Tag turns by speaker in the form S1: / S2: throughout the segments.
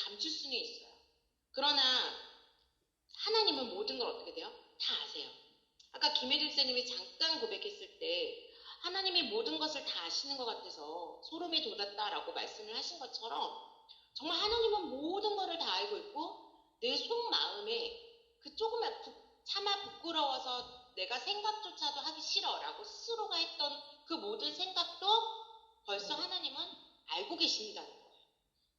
S1: 감출 수는 있어요. 그러나 하나님은 모든 걸 어떻게 돼요? 다 아세요. 아까 김혜진 선생님이 잠깐 고백했을 때 하나님이 모든 것을 다 아시는 것 같아서 소름이 돋았다라고 말씀을 하신 것처럼 정말 하나님은 모든 것을 다 알고 있고 내 속마음에 그 조그만 차마 부끄러워서 내가 생각조차도 하기 싫어라고 스스로가 했던 그 모든 생각도 벌써 하나님은 알고 계신다는 거예요.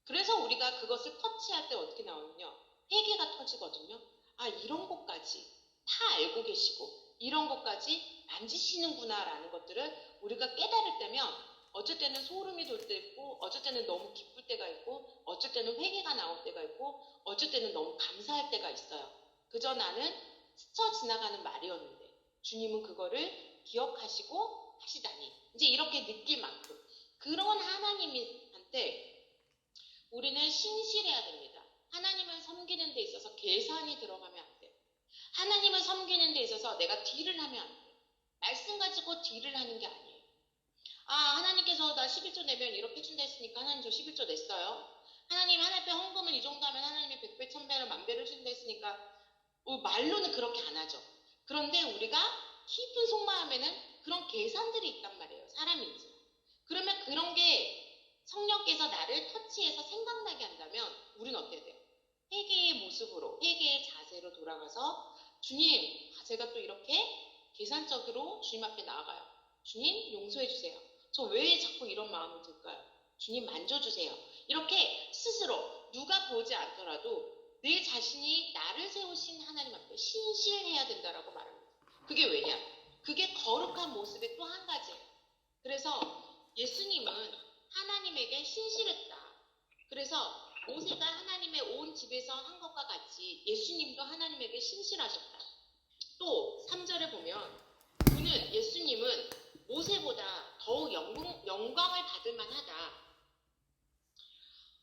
S1: 그래서 우리가 그것을 터치할 때 어떻게 나오냐면 회개가 터지거든요. 아, 이런 것까지 다 알고 계시고 이런 것까지 만지시는구나 라는 것들을 우리가 깨달을 때면 어쩔 때는 소름이 돋을 때 있고 어쩔 때는 너무 기쁠 때가 있고 어쩔 때는 회개가 나올 때가 있고 어쩔 때는 너무 감사할 때가 있어요. 그저 나는 스쳐 지나가는 말이었는데 주님은 그거를 기억하시고 하시다니 이제 이렇게 느낄 만큼 그런 하나님한테 우리는 신실해야 됩니다. 하나님을 섬기는 데 있어서 계산이 들어가면 안 돼요. 하나님을 섬기는 데 있어서 내가 딜을 하면 안 돼요. 말씀 가지고 딜을 하는 게 아니에요. 아, 하나님께서 나 11조 내면 이렇게 준다 했으니까 하나님 저 11조 냈어요. 하나님 하나님께 헌금을 이 정도 하면 하나님이 100배, 1000배를, 만배를 준다 했으니까 말로는 그렇게 안 하죠. 그런데 우리가 깊은 속마음에는 그런 계산들이 있단 말이에요. 사람인지. 그러면 그런 게 성령께서 나를 터치해서 생각나게 한다면 우리는 어때야 돼요? 회개의 모습으로, 회개의 자세로 돌아가서 주님, 제가 또 이렇게 계산적으로 주님 앞에 나아가요. 주님, 용서해 주세요. 저 왜 자꾸 이런 마음이 들까요? 주님, 만져주세요. 이렇게 스스로 누가 보지 않더라도 내 자신이 나를 세우신 하나님 앞에 신실해야 된다라고 말합니다. 그게 왜냐? 그게 거룩한 모습의 또 한 가지예요. 그래서 예수님은 하나님에게 신실했다. 그래서 모세가 하나님의 온 집에서 한 것과 같이 예수님도 하나님에게 신실하셨다. 또 3절에 보면 예수님은 모세보다 더욱 영광을 받을 만하다.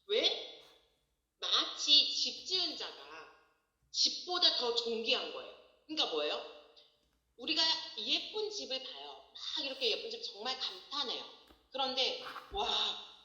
S1: 왜? 마치 집 지은 자가 집보다 더 존귀한 거예요. 그러니까 뭐예요? 우리가 예쁜 집을 봐요. 막 이렇게 예쁜 집 정말 감탄해요. 그런데 와,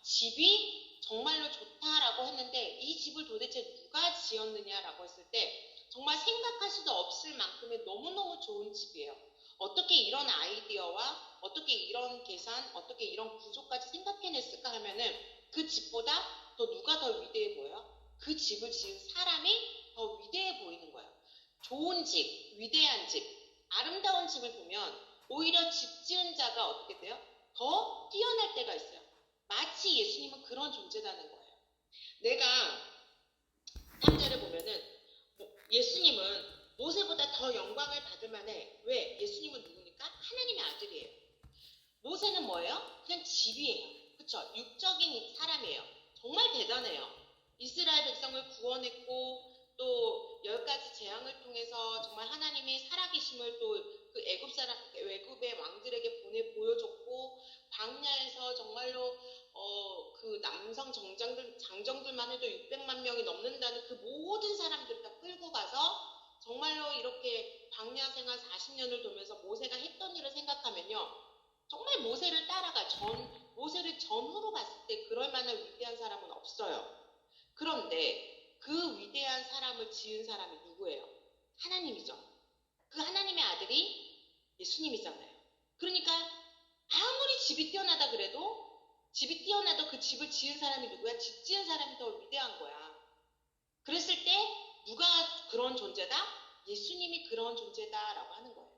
S1: 집이 정말로 좋다라고 했는데 이 집을 도대체 누가 지었느냐라고 했을 때 정말 생각할 수도 없을 만큼의 너무너무 좋은 집이에요. 어떻게 이런 아이디어와 어떻게 이런 계산, 어떻게 이런 구조까지 생각해냈을까 하면은 그 집보다 더 누가 더 위대해 보여요? 그 집을 지은 사람이 더 위대해 보이는 거예요. 좋은 집, 위대한 집, 아름다운 집을 보면 오히려 집 지은 자가 어떻게 돼요? 더 뛰어날 때가 있어요. 마치 예수님은 그런 존재라는 거예요. 내가 3절에 보면은 예수님은 모세보다 더 영광을 받을 만해. 왜? 예수님은 누구니까? 하나님의 아들이에요. 모세는 뭐예요? 그냥 집이에요. 그쵸? 육적인 사람이에요. 정말 대단해요. 이스라엘 백성을 구원했고 또 10가지 재앙을 통해서 정말 하나님의 살아계심을 또 그 애굽의 왕들에게 보여줬고 광야에서 정말로 그 남성 장정들만 해도 600만 명이 넘는다는 그 모든 사람들을 다 끌고 가서 정말로 이렇게 광야 생활 40년을 돌면서 모세가 했던 일을 생각하면요. 정말 모세를 모세를 전후로 봤을 때 그럴 만한 위대한 사람은 없어요. 그런데 그 위대한 사람을 지은 사람이 누구예요? 하나님이죠. 그 하나님의 아들이 예수님이잖아요. 그러니까 아무리 집이 뛰어나다 그래도 집이 뛰어나도 그 집을 지은 사람이 누구야? 집 지은 사람이 더 위대한 거야. 그랬을 때 누가 그런 존재다? 예수님이 그런 존재다라고 하는 거예요.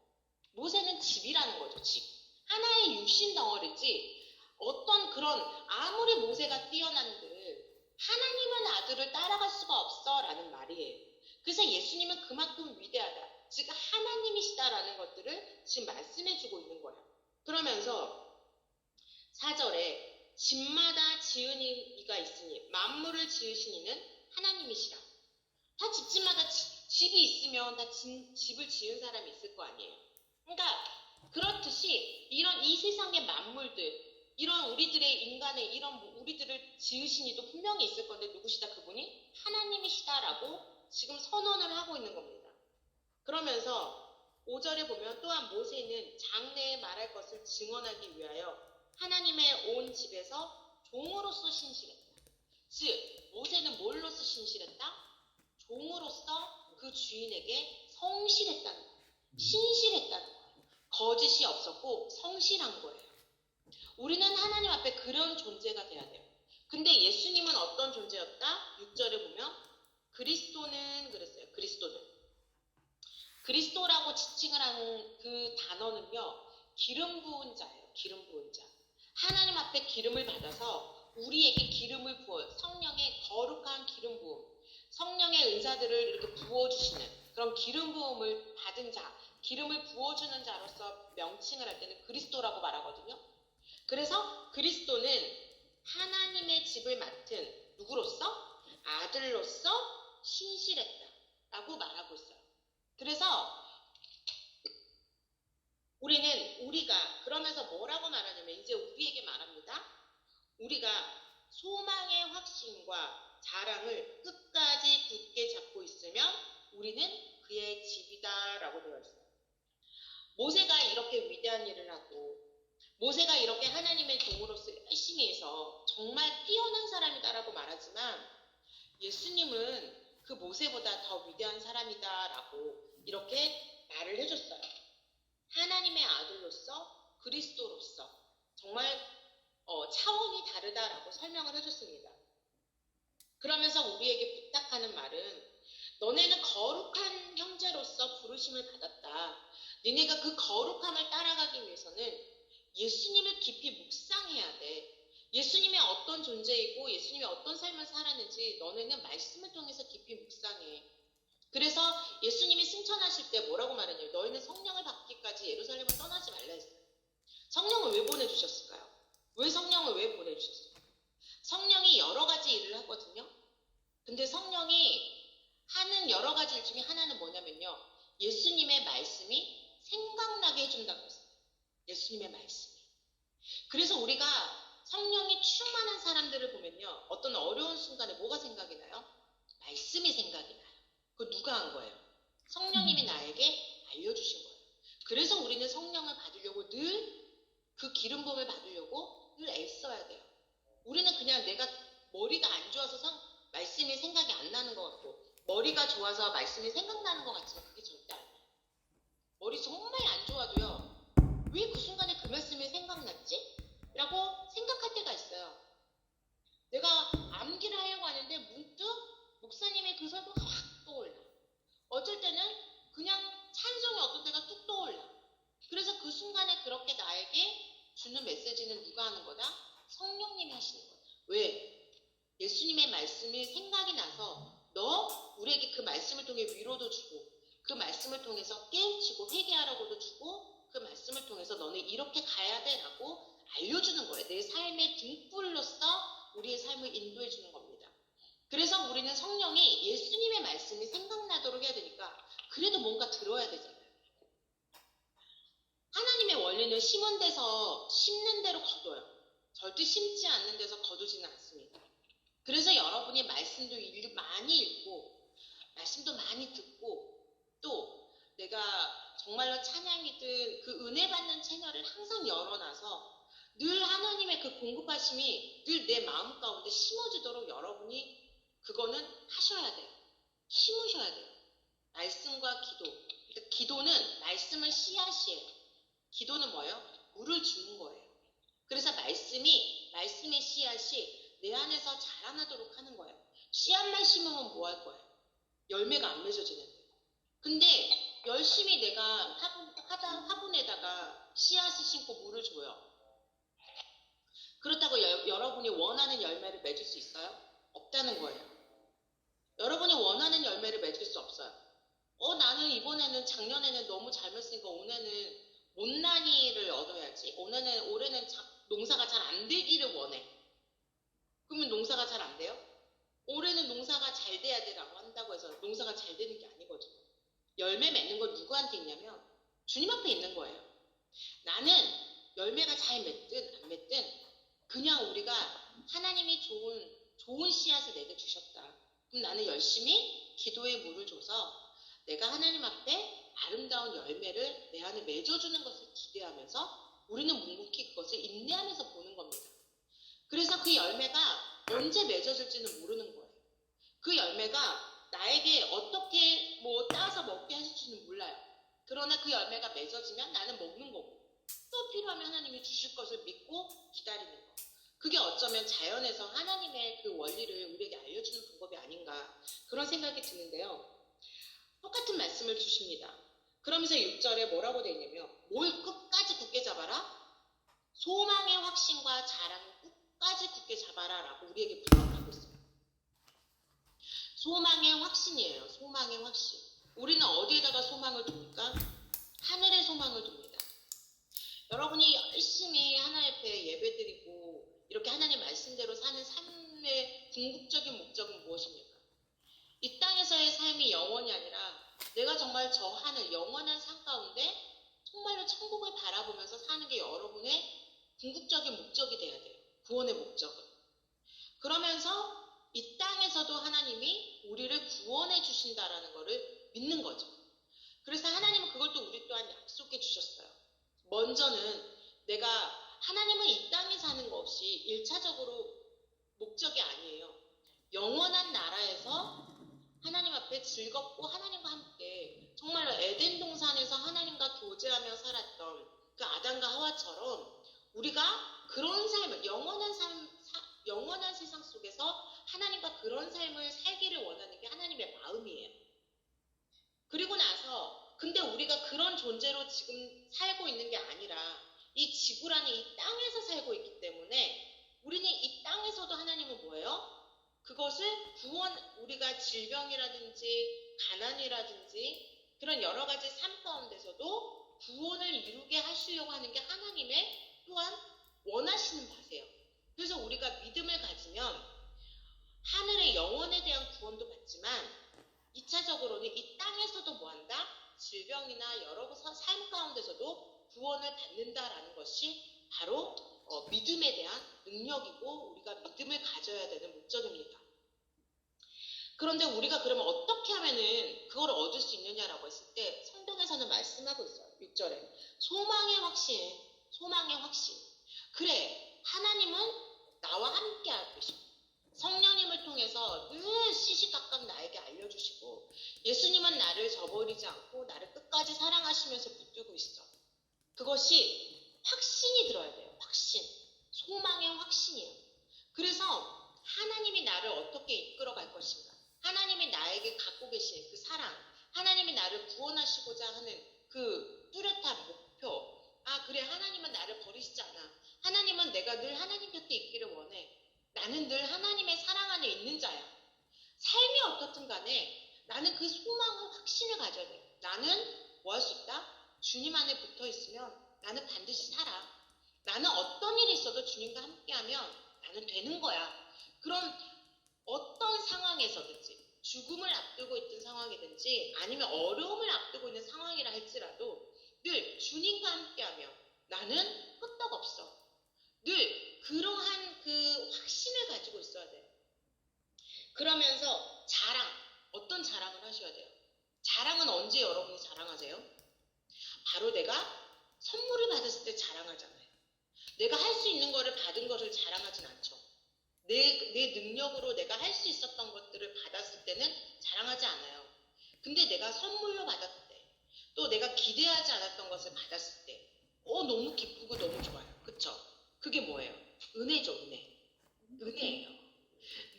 S1: 모세는 집이라는 거죠. 집. 하나의 육신 덩어리지 어떤 그런 아무리 모세가 뛰어난들 하나님은 아들을 따라갈 수가 없어 라는 말이에요. 그래서 예수님은 그만큼 위대하다. 즉 하나님이시다라는 것들을 지금 말씀해주고 있는 거예요. 그러면서 4절에 집마다 지은 이가 있으니 만물을 지으신 이는 하나님이시라. 다 집집마다 집이 있으면 다 집을 지은 사람이 있을 거 아니에요. 그러니까 그렇듯이 이런 이 세상의 만물들, 이런 우리들의 인간의 이런 우리들을 지으신 이도 분명히 있을 건데 누구시다? 그분이 하나님이시다라고 지금 선언을 하고 있는 겁니다. 그러면서 5절에 보면 또한 모세는 장래에 말할 것을 증언하기 위하여 하나님의 온 집에서 종으로서 신실했다. 즉 모세는 뭘로 쓰신 종으로서 그 주인에게 성실했다는 거예요. 신실했다는 거예요. 거짓이 없었고 성실한 거예요. 우리는 하나님 앞에 그런 존재가 돼야 돼요. 근데 예수님은 어떤 존재였다? 6절에 보면 그리스도는 그랬어요. 그리스도라고 지칭을 하는 그 단어는요. 기름 부은 자예요. 기름 부은 자. 하나님 앞에 기름을 받아서 우리에게 기름을 부어요. 성령의 거룩한 기름 부음. 성령의 은사들을 이렇게 부어주시는 그런 기름 부음을 받은 자, 기름을 부어주는 자로서 명칭을 할 때는 그리스도라고 말하거든요. 그래서 그리스도는 하나님의 집을 맡은 누구로서? 아들로서 신실했다라고 말하고 있어요. 그래서 우리가 그러면서 뭐라고 말하냐면 이제 우리에게 말합니다. 우리가 소망의 확신과 자랑을 끝까지 굳게 잡고 있으면 우리는 그의 집이다라고 되어 있어요. 모세가 이렇게 위대한 일을 하고 모세가 이렇게 하나님의 종으로서 열심히 해서 정말 뛰어난 사람이다라고 말하지만 예수님은 그 모세보다 더 위대한 사람이다라고 이렇게 말을 해줬어요. 하나님의 아들로서 그리스도로서 정말 차원이 다르다라고 설명을 해줬습니다. 그러면서 우리에게 부탁하는 말은 너네는 거룩한 형제로서 부르심을 받았다. 너네가 그 거룩함을 따라가기 위해서는 예수님을 깊이 묵상해야 돼. 예수님이 어떤 존재이고 예수님이 어떤 삶을 살았는지 너네는 말씀을 통해서 깊이 묵상해. 그래서 예수님이 승천하실 때 뭐라고 말했냐면 너희는 성령을 받기까지 예루살렘을 떠나지 말라 했어요. 성령을 왜 보내주셨을까요? 성령을 왜 보내주셨어요? 성령이 여러 가지 일을 하거든요. 근데 성령이 하는 여러 가지 일 중에 하나는 뭐냐면요. 예수님의 말씀이 생각나게 해준다고 했어요. 예수님의 말씀이. 그래서 우리가 성령이 충만한 사람들을 보면요. 어떤 어려운 순간에 뭐가 생각이 나요? 말씀이 생각이 나요. 그거 누가 한 거예요? 성령님이 나에게 알려주신 거예요. 그래서 우리는 성령을 받으려고 늘 그 기름 부음을 받으려고 늘 애써야 돼요. 우리는 그냥 내가 머리가 안 좋아서 말씀이 생각이 안 나는 것 같고 머리가 좋아서 말씀이 생각나는 것 같지만 그게 절대 아니에요. 머리 정말 안 좋아도요. 왜 그 순간에 그 말씀이 생각났지? 라고 생각할 때가 있어요. 내가 암기를 하려고 하는데 문득 목사님의 그 설교가 확 떠올라. 어쩔 때는 그냥 찬송이 어떤 때가 뚝 떠올라. 그래서 그 순간에 그렇게 나에게 주는 메시지는 누가 하는 거다? 성령님이 하시는 거다. 왜? 예수님의 말씀이 생각이 나서 우리에게 그 말씀을 통해 위로도 주고 그 말씀을 통해서 깨우치고 회개하라고도 주고 그 말씀을 통해서 너는 이렇게 가야 돼 라고 알려주는 거예요. 내 삶의 등불로서 우리의 삶을 인도해 주는 겁니다. 그래서 우리는 성령이 예수님의 말씀이 생각나도록 해야 되니까 그래도 뭔가 들어야 되잖아요. 하나님의 원리는 심은 데서 심는 대로 거둬요. 절대 심지 않는 데서 거두지는 않습니다. 그래서 여러분이 말씀도 많이 읽고 말씀도 많이 듣고 또 내가 정말로 찬양이든 그 은혜 받는 채널을 항상 열어놔서 늘 하나님의 그 공급하심이 늘 내 마음 가운데 심어지도록 여러분이 그거는 하셔야 돼요. 심으셔야 돼요. 말씀과 기도. 그러니까 기도는 말씀을 씨앗이에요. 기도는 뭐예요? 물을 주는 거예요. 그래서 말씀의 씨앗이 내 안에서 자라나도록 하는 거예요. 씨앗만 심으면 뭐 할 거예요? 열매가 안 맺어지는데. 근데 열심히 내가 화분에다가 씨앗을 심고 물을 줘요. 그렇다고 여러분이 원하는 열매를 맺을 수 있어요? 없다는 거예요. 여러분이 원하는 열매를 맺을 수 없어요. 나는 이번에는 작년에는 너무 잘 맺으니까 올해는 못난이를 얻어야지. 올해는 농사가 잘 안 되기를 원해. 그러면 농사가 잘 안 돼요? 올해는 농사가 잘 돼야 되라고 한다고 해서 농사가 잘 되는 게 아니거든요. 열매 맺는 건 누구한테 있냐면 주님 앞에 있는 거예요. 나는 열매가 잘 맺든 안 맺든 그냥 우리가 하나님이 좋은 씨앗을 내게 주셨다. 그럼 나는 열심히 기도에 물을 줘서 내가 하나님 앞에 아름다운 열매를 내 안에 맺어주는 것을 기대하면서 우리는 묵묵히 그것을 인내하면서 보는 겁니다. 그래서 그 열매가 언제 맺어질지는 모르는 거예요. 그 열매가 나에게 어떻게 뭐 따서 먹게 하실지는 몰라요. 그러나 그 열매가 맺어지면 나는 먹는 거고 또 필요하면 하나님이 주실 것을 믿고 기다리는 거. 그게 어쩌면 자연에서 하나님의 그 원리를 우리에게 알려주는 방법이 아닌가 그런 생각이 드는데요. 똑같은 말씀을 주십니다. 그러면서 6절에 뭐라고 되어 있냐면 뭘 끝까지 굳게 잡아라? 소망의 확신과 자랑을 끝까지 굳게 잡아라 라고 우리에게 부탁하고 있어요. 소망의 확신이에요. 소망의 확신. 우리는 어디에다가 소망을 둡니까? 하늘의 소망을 둡니다. 여러분이 열심히 하나님 앞에 예배드리고 이렇게 하나님 말씀대로 사는 삶의 궁극적인 목적은 무엇입니까? 이 땅에서의 삶이 영원이 아니라 내가 정말 저 하늘 영원한 삶 가운데 정말로 천국을 바라보면서 사는 게 여러분의 궁극적인 목적이 돼야 돼요. 구원의 목적은. 그러면서 이 땅에서도 하나님이 우리를 구원해 주신다라는 것을 믿는 거죠. 그래서 하나님은 그걸 또 우리 또한 약속해 주셨어요. 먼저는 내가 하나님은 이 땅에 사는 거 없이 1차적으로 목적이 아니에요. 영원한 나라에서 하나님 앞에 즐겁고 하나님과 함께 정말로 에덴 동산에서 하나님과 교제하며 살았던 그 아담과 하와처럼 우리가 그런 삶을 영원한 세상 속에서 하나님과 그런 삶을 살기를 원하는 게 하나님의 마음이에요. 그리고 나서 근데 우리가 그런 존재로 지금 살고 있는 게 아니라 이 지구라는 이 땅에서 살고 있기 때문에 우리는 이 땅에서도 하나님은 뭐예요? 그것을 우리가 질병이라든지 가난이라든지 그런 여러 가지 삶 가운데서도 구원을 이루게 하시려고 하는 게 하나님의 또한 원하시는 바세요. 그래서 우리가 믿음을 가지면 하늘의 영혼에 대한 구원도 받지만 2차적으로는 이 땅에서도 뭐한다? 질병이나 여러 삶 가운데서도 구원을 받는다라는 것이 바로 믿음에 대한 능력이고 우리가 믿음을 가져야 되는 목적입니다. 그런데 우리가 그러면 어떻게 하면은 그걸 얻을 수 있느냐라고 했을 때 성경에서는 말씀하고 있어요. 6절에 소망의 확신, 소망의 확신. 그래, 하나님은 나와 함께 할 것이고 성령님을 통해서 늘 시시각각 나에게 알려주시고 예수님은 나를 저버리지 않고 나를 끝까지 사랑하시면서 붙들고 있어. 그것이 확신이 들어야 돼요. 확신. 소망의 확신이에요. 그래서 하나님이 나를 어떻게 이끌어갈 것인가. 하나님이 나에게 갖고 계신 그 사랑. 하나님이 나를 구원하시고자 하는 그 뚜렷한 목표. 아, 그래, 하나님은 나를 버리시지 않아. 하나님은 내가 늘 하나님 곁에 있기를 원해. 나는 늘 하나님의 사랑 안에 있는 자야. 삶이 어떻든 간에 나는 그 소망과 확신을 가져야 돼. 나는 뭐 할 수 있다? 주님 안에 붙어 있으면 나는 반드시 살아. 나는 어떤 일이 있어도 주님과 함께하면 나는 되는 거야. 그럼 어떤 상황에서든지 죽음을 앞두고 있던 상황이든지 아니면 어려움을 앞두고 있는 상황이라 할지라도 늘 주님과 함께하면 나는 끄떡없어. 늘 그러한 그 확신을 가지고 있어야 돼요. 그러면서 어떤 자랑을 하셔야 돼요? 자랑은 언제 여러분이 자랑하세요? 바로 내가 선물을 받았을 때 자랑하잖아요. 내가 할 수 있는 거를 받은 것을 자랑하진 않죠. 내 능력으로 내가 할 수 있었던 것들을 받았을 때는 자랑하지 않아요. 근데 내가 선물로 받았을 때, 또 내가 기대하지 않았던 것을 받았을 때, 너무 기쁘고 너무 좋아요. 그쵸? 그게 뭐예요? 은혜죠, 은혜. 은혜예요.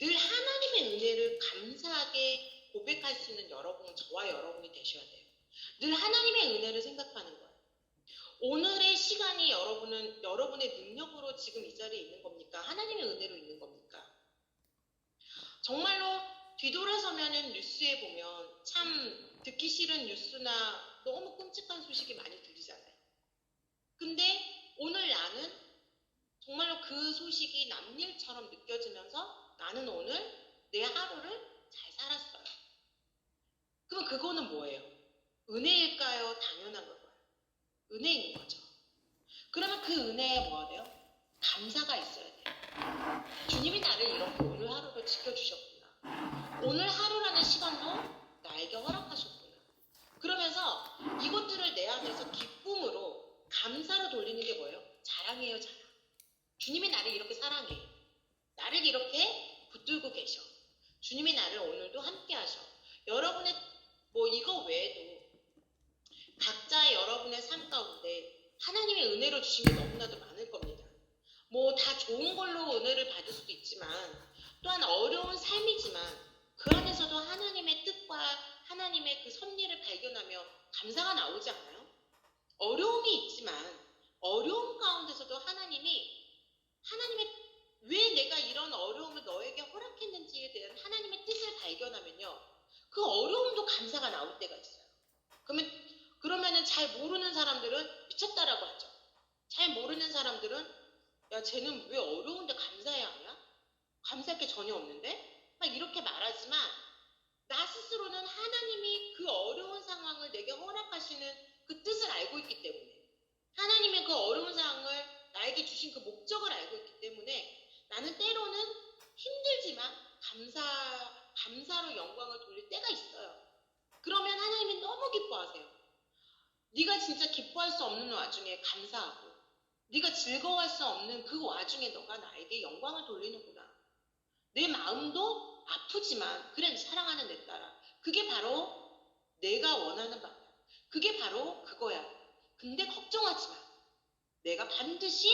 S1: 늘 하나님의 은혜를 감사하게 고백할 수 있는 저와 여러분이 되셔야 돼요. 늘 하나님의 은혜를 생각하는 거예요. 오늘의 시간이 여러분의 능력으로 지금 이 자리에 있는 겁니까? 하나님의 은혜로 있는 겁니까? 정말로 뒤돌아서면은 뉴스에 보면 참 듣기 싫은 뉴스나 너무 끔찍한 소식이 많이 들리잖아요. 근데 오늘 나는 정말로 그 소식이 남일처럼 느껴지면서 나는 오늘 내 하루를 잘 살았어요. 그럼 그거는 뭐예요? 은혜일까요? 당연한 걸까요? 은혜인 거죠. 그러면 그 은혜에 뭐가 돼요? 감사가 있어야 돼요. 주님이 나를 이렇게 오늘 하루를 지켜주셨구나. 오늘 하루라는 시간도 나에게 허락하셨구나. 그러면서 이것들을 내 안에서 기쁨으로 감사로 돌리는 게 뭐예요? 자랑이에요, 자랑. 주님이 나를 이렇게 사랑해. 나를 이렇게 붙들고 계셔. 주님이 나를 오늘도 함께 하셔. 여러분의 뭐 이거 외에도 각자의 여러분의 삶 가운데 하나님의 은혜로 주신 게 너무나도 많을 겁니다. 뭐 다 좋은 걸로 은혜를 받을 수도 있지만 또한 어려운 삶이지만 그 안에서도 하나님의 뜻과 하나님의 그 섭리를 발견하며 감사가 나오지 않아요? 어려움이 있지만 어려움 가운데서도 하나님의 왜 내가 이런 어려움을 너에게 허락했는지에 대한 하나님의 뜻을 발견하면요. 그 어려움도 감사가 나올 때가 있어요. 그러면은 잘 모르는 사람들은 미쳤다라고 하죠. 잘 모르는 사람들은 야, 쟤는 왜 어려운데 감사해야 하냐? 감사할 게 전혀 없는데? 막 이렇게 말하지만 나 스스로는 하나님이 그 어려운 상황을 내게 허락하시는 그 뜻을 알고 있기 때문에 하나님의 그 어려운 상황을 나에게 주신 그 목적을 알고 있기 때문에 나는 때로는 힘들지만 감사로 영광을 돌릴 때가 있어요. 그러면 하나님이 너무 기뻐하세요. 네가 진짜 기뻐할 수 없는 와중에 감사하고 네가 즐거워할 수 없는 그 와중에 너가 나에게 영광을 돌리는구나. 내 마음도 아프지만 그래 사랑하는 내 딸아. 그게 바로 내가 원하는 바야. 그게 바로 그거야. 근데 걱정하지 마. 내가 반드시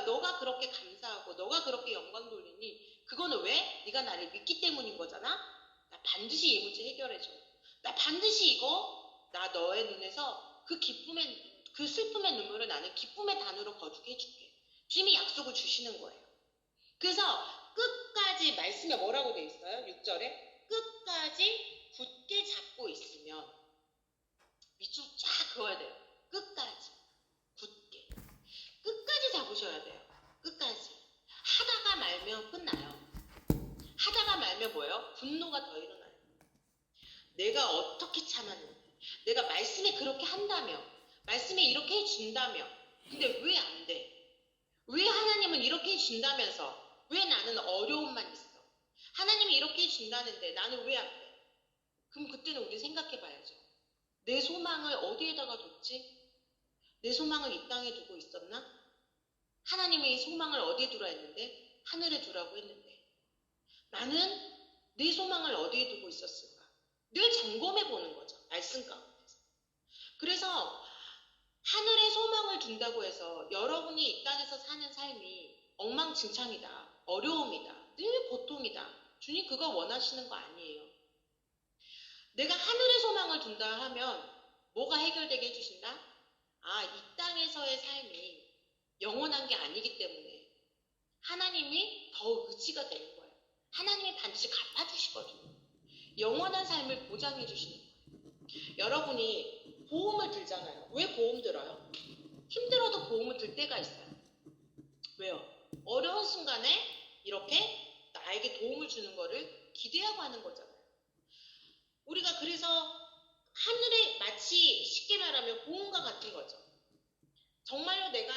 S1: 너가 그렇게 감사하고 너가 그렇게 영광 돌리니 그거는 왜? 네가 나를 믿기 때문인 거잖아. 나 반드시 이 문제 해결해줘. 나 반드시 이거 나 너의 눈에서 그 슬픔의 눈물을 나는 기쁨의 단으로 거두게 해줄게. 주님이 약속을 주시는 거예요. 그래서 끝까지 말씀에 뭐라고 돼 있어요? 6절에 끝까지 굳게 잡고 있으면 밑줄 쫙 그어야 돼요. 끝까지 굳게 끝까지 잡으셔야 돼요. 끝까지 하다가 말면 끝나요. 하다가 말면 뭐예요? 분노가 더 일어나요. 내가 어떻게 참았는데 내가 말씀에 그렇게 한다며 말씀에 이렇게 해준다며 근데 왜 안 돼? 왜 하나님은 이렇게 해준다면서 왜 나는 어려움만 있어? 하나님이 이렇게 해준다는데 나는 왜 안 돼? 그럼 그때는 우리 생각해 봐야죠. 내 소망을 어디에다가 뒀지? 내 소망을 이 땅에 두고 있었나? 하나님이 이 소망을 어디에 두라 했는데? 하늘에 두라고 했는데 나는 내 소망을 어디에 두고 있었을까? 늘 점검해 보는 거죠. 말씀 가운데서. 그래서 하늘에 소망을 둔다고 해서 여러분이 이 땅에서 사는 삶이 엉망진창이다. 어려움이다. 늘 고통이다. 주님 그거 원하시는 거 아니에요. 내가 하늘에 소망을 둔다 하면 뭐가 해결되게 해주신다? 이 땅에서의 삶이 영원한 게 아니기 때문에 하나님이 더 의지가 되는 거예요. 하나님이 반드시 갚아주시거든요. 영원한 삶을 보장해 주시는 거예요. 여러분이 보험을 들잖아요. 왜 보험 들어요? 힘들어도 보험을 들 때가 있어요. 왜요? 어려운 순간에 이렇게 나에게 도움을 주는 거를 기대하고 하는 거잖아요. 우리가 그래서 하늘에 마치 쉽게 말하면 보험과 같은 거죠. 정말로 내가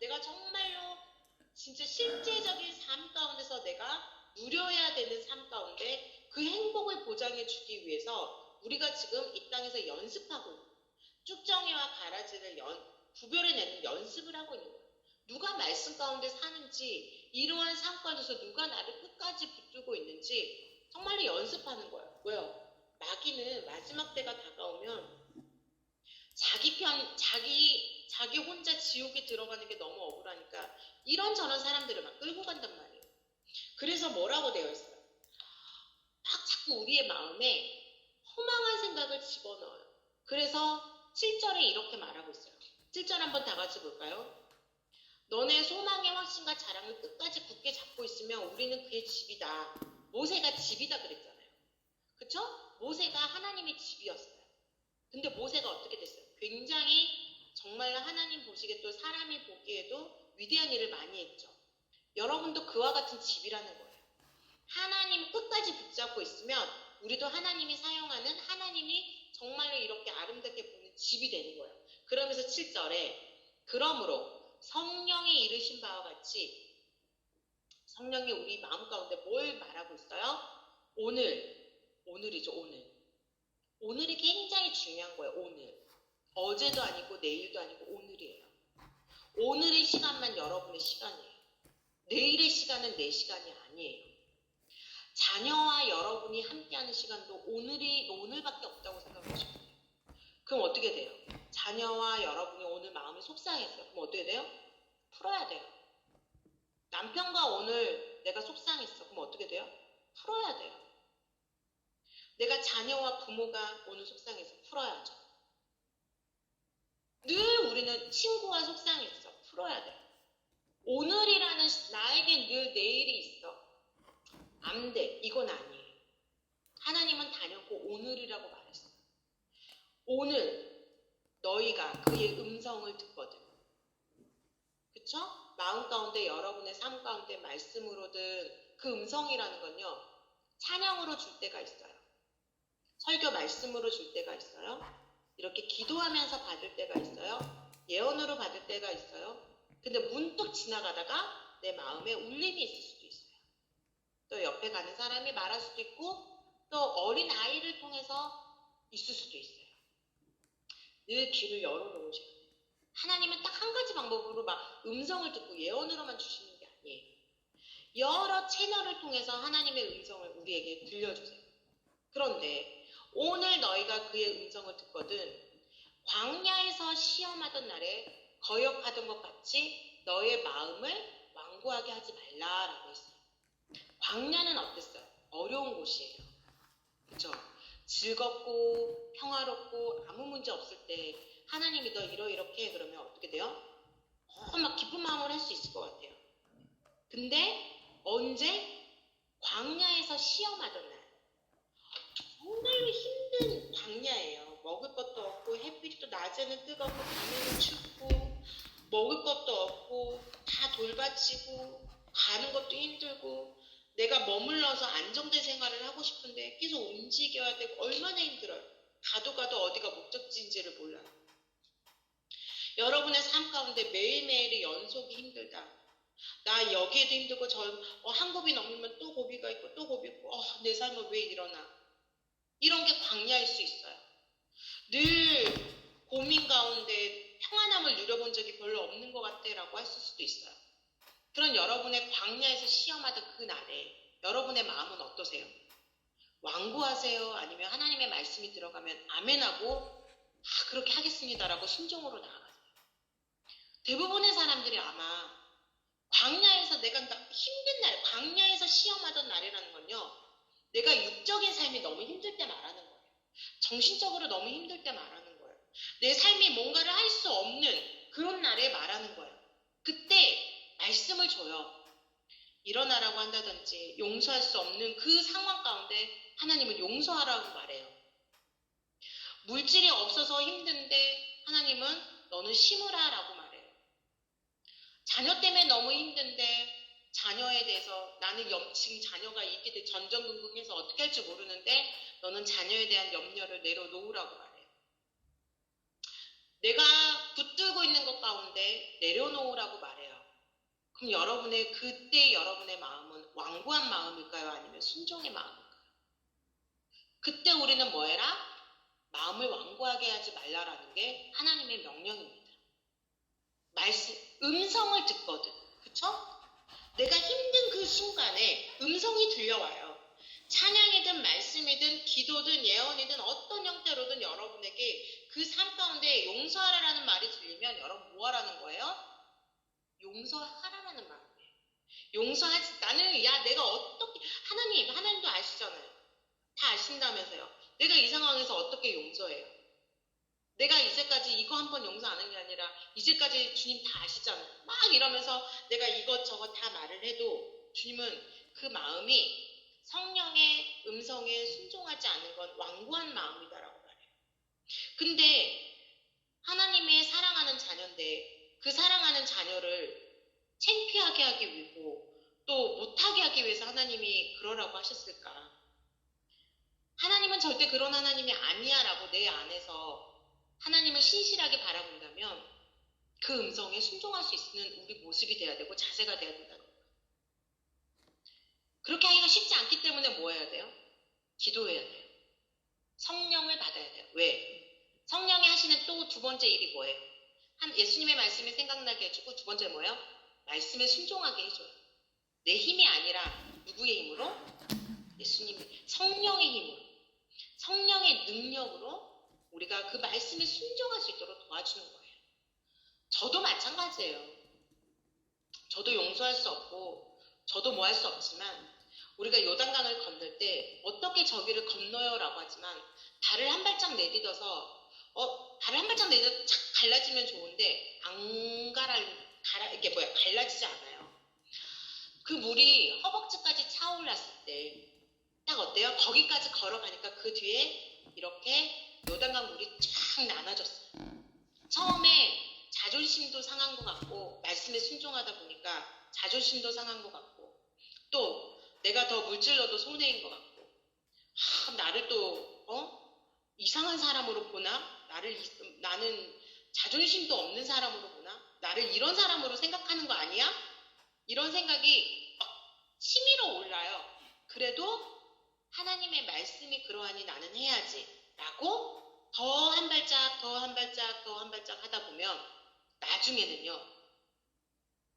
S1: 내가 정말로 진짜 실제적인 삶 가운데서 내가 누려야 되는 삶 가운데 그 행복을 보장해 주기 위해서 우리가 지금 이 땅에서 연습하고 있는 쭉정이와 가라지를 구별해내는 연습을 하고 있는 거예요. 누가 말씀 가운데 사는지 이러한 삶 가운데서 누가 나를 끝까지 붙들고 있는지 정말로 연습하는 거예요. 왜요? 마귀는 마지막 때가 다가오면 자기 혼자 지옥에 들어가는 게 너무 억울하니까 이런저런 사람들을 막 끌고 간단 말이에요. 그래서 뭐라고 되어 있어요? 막 자꾸 우리의 마음에 허망한 생각을 집어넣어요. 그래서 7절에 이렇게 말하고 있어요. 7절 한번 다 같이 볼까요? 너네 소망의 확신과 자랑을 끝까지 굳게 잡고 있으면 우리는 그의 집이다. 모세가 집이다 그랬잖아요. 그쵸? 모세가 하나님의 집이었어요. 근데 모세가 어떻게 됐어요? 굉장히 정말 하나님 보시기에 또 사람이 보기에도 위대한 일을 많이 했죠. 여러분도 그와 같은 집이라는 거예요. 하나님 끝까지 붙잡고 있으면 우리도 하나님이 사용하는 하나님이 정말로 이렇게 아름답게 보는 집이 되는 거예요. 그러면서 7절에 그러므로 성령이 이르신 바와 같이 성령이 우리 마음 가운데 뭘 말하고 있어요? 오늘이죠. 오늘이 굉장히 중요한 거예요. 오늘. 어제도 아니고 내일도 아니고 오늘이에요. 오늘의 시간만 여러분의 시간이에요. 내일의 시간은 내 시간이 아니에요. 자녀와 여러분 여러분이 함께하는 시간도 오늘밖에 없다고 생각하시면 돼요. 그럼 어떻게 돼요? 자녀와 여러분이 오늘 마음이 속상했어요. 그럼 어떻게 돼요? 풀어야 돼요. 남편과 오늘 내가 속상했어. 그럼 어떻게 돼요? 풀어야 돼요. 내가 자녀와 부모가 오늘 속상해서 풀어야죠. 늘 우리는 친구와 속상했어. 풀어야 돼. 오늘이라는 나에겐 늘 내일이 있어. 안 돼. 이건 아니에요. 하나님은 단연코 오늘이라고 말했어요. 오늘 너희가 그의 음성을 듣거든. 그쵸? 마음 가운데 여러분의 삶 가운데 말씀으로든 그 음성이라는 건요. 찬양으로 줄 때가 있어요. 설교 말씀으로 줄 때가 있어요. 이렇게 기도하면서 받을 때가 있어요. 예언으로 받을 때가 있어요. 근데 문득 지나가다가 내 마음에 울림이 있을 수도 있어요. 또 옆에 가는 사람이 말할 수도 있고 또 어린 아이를 통해서 있을 수도 있어요. 늘 귀를 열어놓으셔야 돼요. 하나님은 딱 한 가지 방법으로 막 음성을 듣고 예언으로만 주시는 게 아니에요. 여러 채널을 통해서 하나님의 음성을 우리에게 들려주세요. 그런데 오늘 너희가 그의 음성을 듣거든 광야에서 시험하던 날에 거역하던 것 같이 너의 마음을 완고하게 하지 말라라고 했어요. 광야는 어땠어요? 어려운 곳이에요. 그렇죠? 즐겁고 평화롭고 아무 문제 없을 때 하나님이 너 이렇게 해 그러면 어떻게 돼요? 막 기쁜 마음으로 할 수 있을 것 같아요. 근데 언제? 광야에서 시험하던 날. 정말로 힘든 광야예요. 먹을 것도 없고 햇빛이 또 낮에는 뜨겁고 밤에는 춥고 먹을 것도 없고 다 돌밭이고 가는 것도 힘들고 내가 머물러서 안정된 생활을 하고 싶은데 계속 움직여야 되고 얼마나 힘들어요. 가도 어디가 목적지인지를 몰라요. 여러분의 삶 가운데 매일매일의 연속이 힘들다. 나 여기에도 힘들고 한 곱이 넘으면 또 고비가 있고 또 고비 있고 내 삶은 왜 이러나. 이런 게 광야일 수 있어요. 늘 고민 가운데 평안함을 누려본 적이 별로 없는 것 같아 라고 했을 수도 있어요. 그런 여러분의 광야에서 시험하던 그 날에 여러분의 마음은 어떠세요? 완고하세요? 아니면 하나님의 말씀이 들어가면 아멘하고 그렇게 하겠습니다라고 순종으로 나아가세요? 대부분의 사람들이 아마 광야에서 내가 힘든 날, 광야에서 시험하던 날이라는 건요. 내가 육적인 삶이 너무 힘들 때 말하는 거예요. 정신적으로 너무 힘들 때 말하는 거예요. 내 삶이 뭔가를 할 수 없는 그런 날에 말하는 거예요. 그때 말씀을 줘요. 일어나라고 한다든지 용서할 수 없는 그 상황 가운데 하나님은 용서하라고 말해요. 물질이 없어서 힘든데 하나님은 너는 심으라 라고 말해요. 자녀 때문에 너무 힘든데 자녀에 대해서 나는 지금 자녀가 있게 돼 전전긍긍해서 어떻게 할지 모르는데 너는 자녀에 대한 염려를 내려놓으라고 말해요. 내가 붙들고 있는 것 가운데 내려놓으라고 말해요. 그럼 그때 여러분의 마음은 완고한 마음일까요? 아니면 순종의 마음일까요? 그때 우리는 뭐 해라? 마음을 완고하게 하지 말라라는 게 하나님의 명령입니다. 음성을 듣거든. 그쵸? 내가 힘든 그 순간에 음성이 들려와요. 찬양이든 말씀이든 기도든 예언이든 어떤 형태로든 여러분에게 그 삶 가운데 용서하라는 말이 들리면 여러분 뭐 하라는 거예요? 용서하라는 말이에요. 나는 내가 어떻게 하나님도 아시잖아요. 다 아신다면서요. 내가 이 상황에서 어떻게 용서해요? 내가 이제까지 이거 한 번 용서 안 한 게 아니라 이제까지 주님 다 아시잖아요. 막 이러면서 내가 이것저것 다 말을 해도 주님은 그 마음이 성령의 음성에 순종하지 않는 건 완고한 마음이다라고 말해요. 근데 하나님의 사랑하는 자녀인데 그 사랑하는 자녀를 창피하게 하기 위해서 또 못하게 하기 위해서 하나님이 그러라고 하셨을까? 하나님은 절대 그런 하나님이 아니야 라고 내 안에서 하나님을 신실하게 바라본다면 그 음성에 순종할 수 있는 우리 모습이 돼야 되고 자세가 돼야 된다는 거예요. 그렇게 하기가 쉽지 않기 때문에 뭐 해야 돼요? 기도해야 돼요. 성령을 받아야 돼요. 왜? 성령이 하시는 또 두 번째 일이 뭐예요? 예수님의 말씀이 생각나게 해주고 두 번째 뭐예요? 말씀에 순종하게 해줘요. 내 힘이 아니라 누구의 힘으로? 예수님이. 성령의 힘으로, 성령의 능력으로 우리가 그 말씀에 순종할 수 있도록 도와주는 거예요. 저도 마찬가지예요. 저도 용서할 수 없고 저도 뭐 할 수 없지만 우리가 요단강을 건널 때 어떻게 저기를 건너요 라고 하지만 발을 한 발짝 내딛어서 발을 한 발짝 내딛어 착 갈라지면 좋은데 안 갈라지지 않아요. 그 물이 허벅지까지 차올랐을 때 딱 어때요? 거기까지 걸어가니까 그 뒤에 이렇게 요단강 물이 쫙 나눠졌어요. 처음에 자존심도 상한 것 같고 말씀에 순종하다 보니까 자존심도 상한 것 같고 또 내가 더 물질러도 손해인 것 같고 나를 또 이상한 사람으로 보나? 나는 자존심도 없는 사람으로 보나? 나를 이런 사람으로 생각하는 거 아니야? 이런 생각이 치밀어 올라요. 그래도 하나님의 말씀이 그러하니 나는 해야지 라고 더 한 발짝 더 한 발짝 더 한 발짝 하다 보면 나중에는요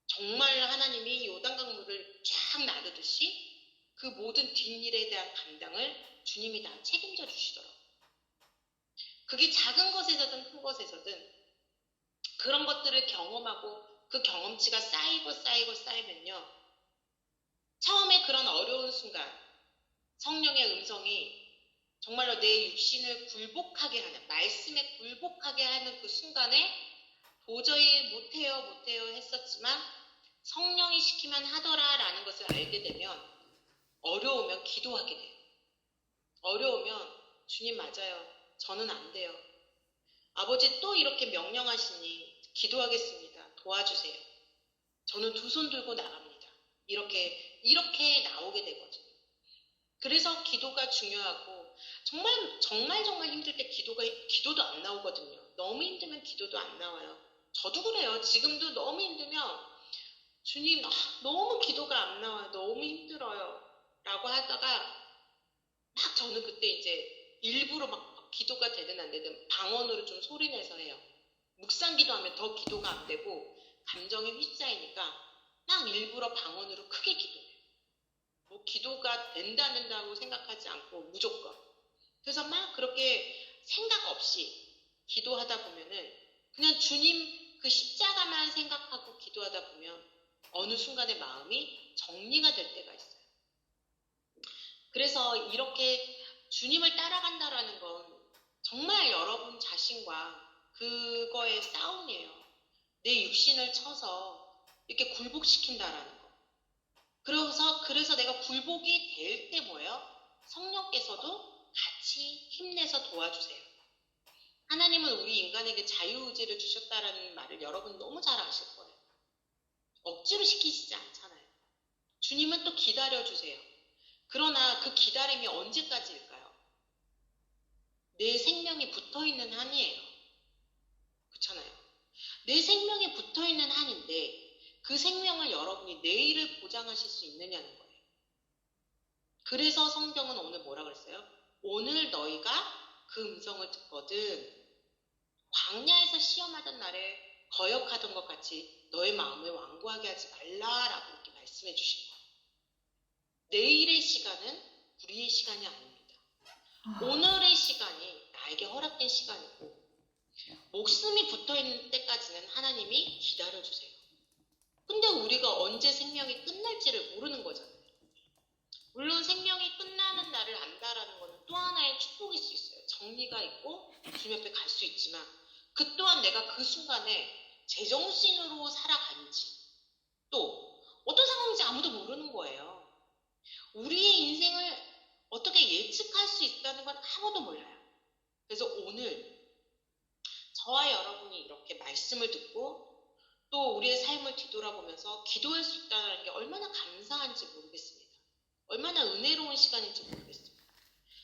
S1: 정말 하나님이 요단강 물을 쫙 나누듯이 그 모든 뒷일에 대한 감당을 주님이 다 책임져 주시더라고요. 그게 작은 것에서든 큰 것에서든 그런 것들을 경험하고 그 경험치가 쌓이면요 처음에 그런 어려운 순간 성령의 음성이 정말로 내 육신을 굴복하게 하는, 말씀에 굴복하게 하는 그 순간에 도저히 못해요 했었지만 성령이 시키면 하더라 라는 것을 알게 되면 어려우면 기도하게 돼요. 어려우면 주님 맞아요. 저는 안 돼요. 아버지 또 이렇게 명령하시니 기도하겠습니다. 도와주세요. 저는 두 손 들고 나갑니다. 이렇게 나오게 되거든요. 그래서 기도가 중요하고 정말 힘들 때 기도도 안 나오거든요. 너무 힘들면 기도도 안 나와요. 저도 그래요. 지금도 너무 힘들면 주님 너무 기도가 안 나와요. 너무 힘들어요. 라고 하다가 막 저는 그때 이제 일부러 막 기도가 되든 안 되든 방언으로 좀 소리내서 해요. 묵상기도 하면 더 기도가 안 되고 감정이 휩싸이니까 막 일부러 방언으로 크게 기도해요. 뭐 기도가 된다고 생각하지 않고 무조건. 그래서 막 그렇게 생각 없이 기도하다 보면은 그냥 주님 그 십자가만 생각하고 기도하다 보면 어느 순간에 마음이 정리가 될 때가 있어요. 그래서 이렇게 주님을 따라간다라는 건 정말 여러분 자신과 그거의 싸움이에요. 내 육신을 쳐서 이렇게 굴복시킨다라는 거. 그래서 내가 굴복이 될 때 뭐예요? 성령께서도 같이 힘내서 도와주세요. 하나님은 우리 인간에게 자유의지를 주셨다라는 말을 여러분 너무 잘 아실 거예요. 억지로 시키시지 않잖아요. 주님은 또 기다려주세요. 그러나 그 기다림이 언제까지일까요? 내 생명이 붙어있는 한이에요. 그렇잖아요. 내 생명이 붙어있는 한인데 그 생명을 여러분이 내일을 보장하실 수 있느냐는 거예요. 그래서 성경은 오늘 뭐라 그랬어요? 오늘 너희가 그 음성을 듣거든 광야에서 시험하던 날에 거역하던 것 같이 너의 마음을 완고하게 하지 말라라고 이렇게 말씀해 주신 거예요. 내일의 시간은 우리의 시간이 아닙니다. 오늘의 시간이 나에게 허락된 시간이고 목숨이 붙어있는 때까지는 하나님이 기다려주세요. 근데 우리가 언제 생명이 끝날지를 모르는 거잖아요. 물론 생명이 끝나는 날을 안다라는 것은 또 하나의 축복일 수 있어요. 정리가 있고 주님 옆에 갈 수 있지만 그 또한 내가 그 순간에 제정신으로 살아가는지 또 어떤 상황인지 아무도 모르는 거예요. 우리의 인생을 어떻게 예측할 수 있다는 건 아무도 몰라요. 그래서 오늘 저와 여러분이 이렇게 말씀을 듣고 또 우리의 삶을 뒤돌아보면서 기도할 수 있다는 게 얼마나 감사한지 모르겠습니다. 얼마나 은혜로운 시간인지 모르겠습니다.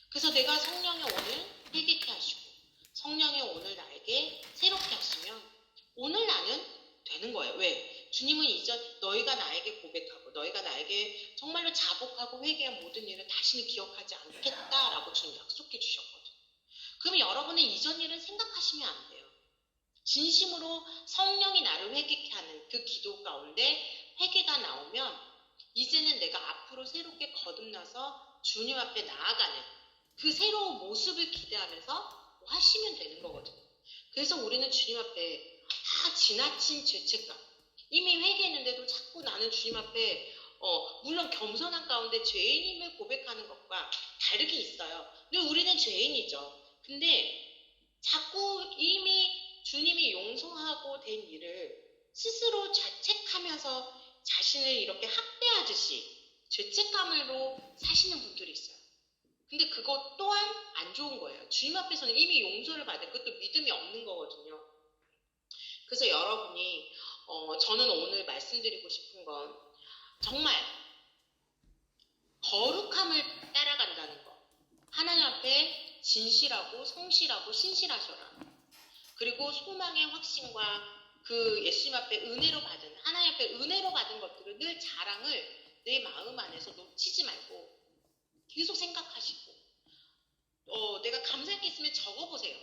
S1: 그래서 내가 성령이 오늘 회개케 하시고 성령이 오늘 나에게 새롭게 하시면 오늘 나는 되는 거예요. 왜? 주님은 이전 너희가 나에게 고백하고 너희가 나에게 정말로 자복하고 회개한 모든 일을 다시는 기억하지 않겠다라고 주님 약속해 주셨거든요. 그럼 여러분은 이전 일은 생각하시면 안 돼요. 진심으로 성령이 나를 회개케 하는 그 기도 가운데 회개가 나오면 이제는 내가 앞으로 새롭게 거듭나서 주님 앞에 나아가는 그 새로운 모습을 기대하면서 하시면 되는 거거든요. 그래서 우리는 주님 앞에 지나친 죄책감, 이미 회개했는데도 자꾸 나는 주님 앞에 물론 겸손한 가운데 죄인임을 고백하는 것과 다르게 있어요. 근데 우리는 죄인이죠. 근데 자꾸 이미 주님이 용서하고 된 일을 스스로 자책하면서 자신을 이렇게 학대하듯이 죄책감으로 사시는 분들이 있어요. 근데 그것 또한 안 좋은 거예요. 주님 앞에서는 이미 용서를 받은 그것도 믿음이 없는 거거든요. 그래서 여러분이 저는 오늘 말씀드리고 싶은 건 정말 거룩함을 따라간다는 거. 하나님 앞에 진실하고 성실하고 신실하셔라. 그리고 소망의 확신과 그 예수님 앞에 은혜로 받은, 하나님 앞에 은혜로 받은 것들을 늘 자랑을 내 마음 안에서 놓치지 말고 계속 생각하시고 내가 감사할 게 있으면 적어보세요.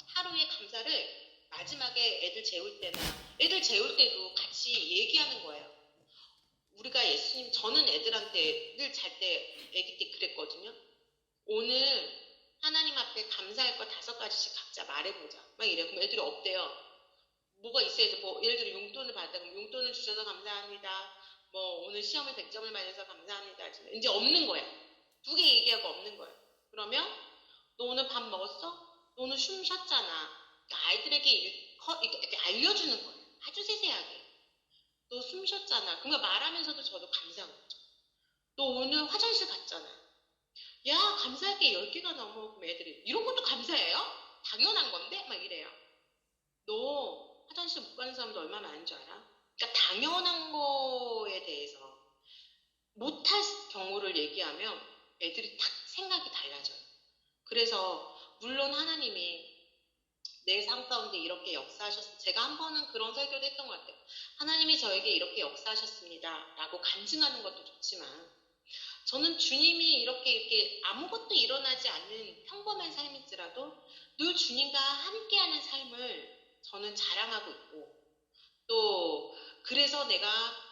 S1: 하루의 감사를 마지막에 애들 재울 때나 애들 재울 때도 같이 얘기하는 거예요. 우리가 예수님, 저는 애들한테 늘 잘 때 애기 때 그랬거든요. 오늘 하나님 앞에 감사할 거 5가지씩 각자 말해보자. 막 이래요. 그럼 애들이 없대요. 뭐가 있어야지. 뭐 예를 들어 용돈을 받았다. 그럼 용돈을 주셔서 감사합니다. 뭐 오늘 시험을 100점을 맞아서 감사합니다. 이제 없는 거야. 2개 얘기하고 없는 거야. 그러면 너 오늘 밥 먹었어? 너 오늘 숨 쉬었잖아. 그러니까 아이들에게 이렇게 알려주는 거예요. 아주 세세하게. 너 숨 쉬었잖아. 그러니까 말하면서도 저도 감사한 거죠. 너 오늘 화장실 갔잖아. 야, 감사할 게 10개가 넘어. 그럼 애들이 이런 것도 감사해요? 당연한 건데? 막 이래요. 너 화장실 못 가는 사람도 얼마나 많은 줄 알아? 그러니까 당연한 거에 대해서 못할 경우를 얘기하면 애들이 딱 생각이 달라져요. 그래서 물론 하나님이 내 삶 가운데 이렇게 역사하셨습니다. 제가 한 번은 그런 설교도 했던 것 같아요. 하나님이 저에게 이렇게 역사하셨습니다. 라고 간증하는 것도 좋지만 저는 주님이 이렇게 아무것도 일어나지 않는 평범한 삶일지라도 늘 주님과 함께하는 삶을 저는 자랑하고 있고 또 그래서 내가